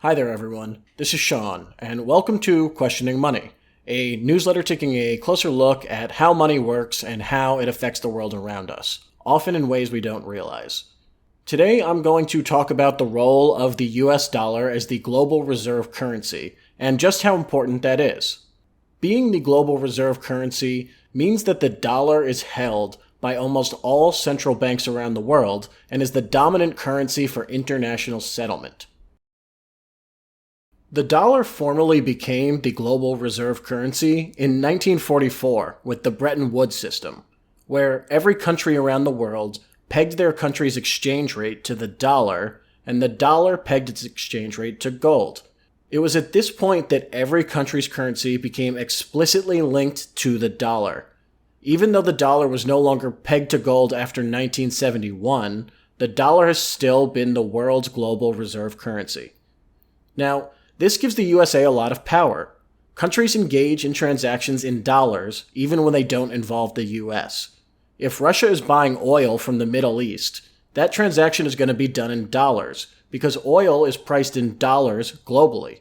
Hi there everyone, this is Sean, and welcome to Questioning Money, a newsletter taking a closer look at how money works and how it affects the world around us, often in ways we don't realize. Today I'm going to talk about the role of the US dollar as the global reserve currency, and just how important that is. Being the global reserve currency means that the dollar is held by almost all central banks around the world and is the dominant currency for international settlement. The dollar formally became the global reserve currency in 1944 with the Bretton Woods system, where every country around the world pegged their country's exchange rate to the dollar, and the dollar pegged its exchange rate to gold. It was at this point that every country's currency became explicitly linked to the dollar. Even though the dollar was no longer pegged to gold after 1971, the dollar has still been the world's global reserve currency. Now, this gives the USA a lot of power. Countries engage in transactions in dollars, even when they don't involve the US. If Russia is buying oil from the Middle East, that transaction is going to be done in dollars, because oil is priced in dollars globally.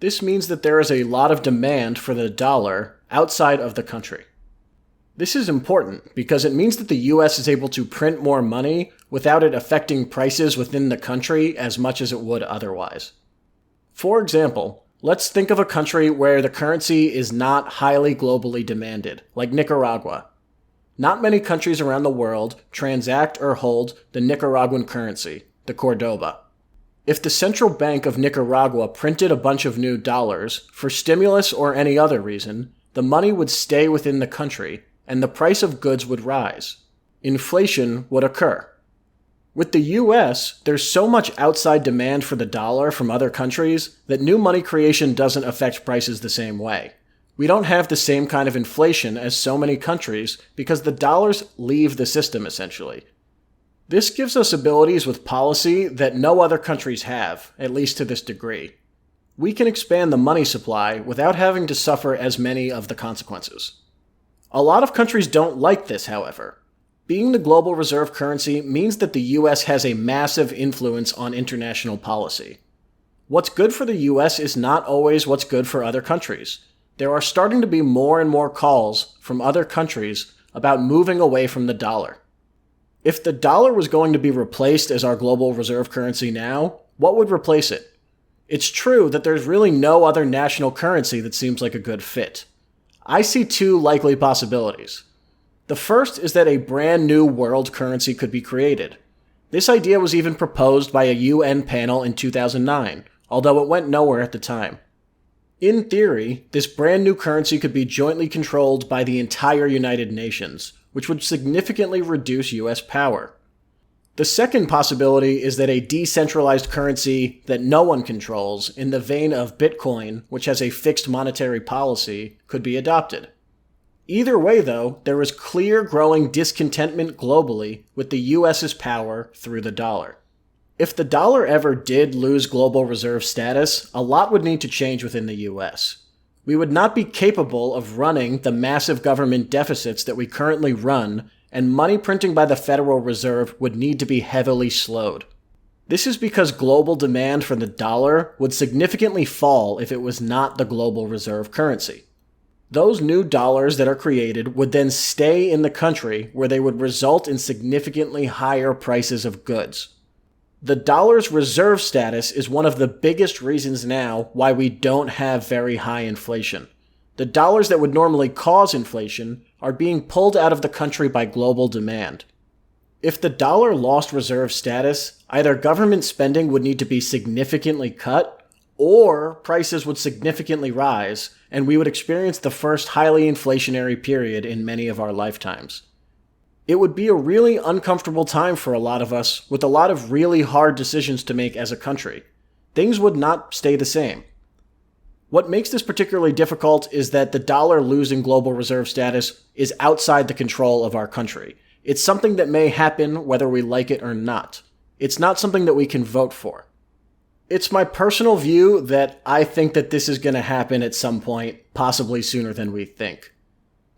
This means that there is a lot of demand for the dollar outside of the country. This is important because it means that the US is able to print more money without it affecting prices within the country as much as it would otherwise. For example, let's think of a country where the currency is not highly globally demanded, like Nicaragua. Not many countries around the world transact or hold the Nicaraguan currency, the Cordoba. If the central bank of Nicaragua printed a bunch of new dollars, for stimulus or any other reason, the money would stay within the country, and the price of goods would rise. Inflation would occur. With the US, there's so much outside demand for the dollar from other countries that new money creation doesn't affect prices the same way. We don't have the same kind of inflation as so many countries because the dollars leave the system essentially. This gives us abilities with policy that no other countries have, at least to this degree. We can expand the money supply without having to suffer as many of the consequences. A lot of countries don't like this, however. Being the global reserve currency means that the US has a massive influence on international policy. What's good for the US is not always what's good for other countries. There are starting to be more and more calls from other countries about moving away from the dollar. If the dollar was going to be replaced as our global reserve currency now, what would replace it? It's true that there's really no other national currency that seems like a good fit. I see two likely possibilities. The first is that a brand new world currency could be created. This idea was even proposed by a UN panel in 2009, although it went nowhere at the time. In theory, this brand new currency could be jointly controlled by the entire United Nations, which would significantly reduce US power. The second possibility is that a decentralized currency that no one controls, in the vein of Bitcoin, which has a fixed monetary policy, could be adopted. Either way, though, there is clear growing discontentment globally with the US's power through the dollar. If the dollar ever did lose global reserve status, a lot would need to change within the US. We would not be capable of running the massive government deficits that we currently run, and money printing by the Federal Reserve would need to be heavily slowed. This is because global demand for the dollar would significantly fall if it was not the global reserve currency. Those new dollars that are created would then stay in the country where they would result in significantly higher prices of goods. The dollar's reserve status is one of the biggest reasons now why we don't have very high inflation. The dollars that would normally cause inflation are being pulled out of the country by global demand. If the dollar lost reserve status, either government spending would need to be significantly cut, or prices would significantly rise, and we would experience the first highly inflationary period in many of our lifetimes. It would be a really uncomfortable time for a lot of us, with a lot of really hard decisions to make as a country. Things would not stay the same. What makes this particularly difficult is that the dollar losing global reserve status is outside the control of our country. It's something that may happen whether we like it or not. It's not something that we can vote for. It's my personal view that I think that this is going to happen at some point, possibly sooner than we think.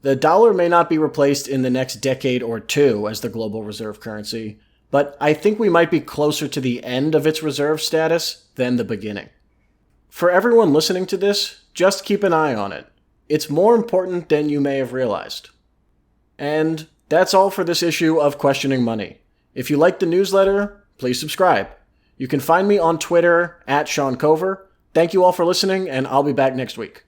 The dollar may not be replaced in the next decade or two as the global reserve currency, but I think we might be closer to the end of its reserve status than the beginning. For everyone listening to this, just keep an eye on it. It's more important than you may have realized. And that's all for this issue of Questioning Money. If you like the newsletter, please subscribe. You can find me on Twitter @SeanCover. Thank you all for listening, and I'll be back next week.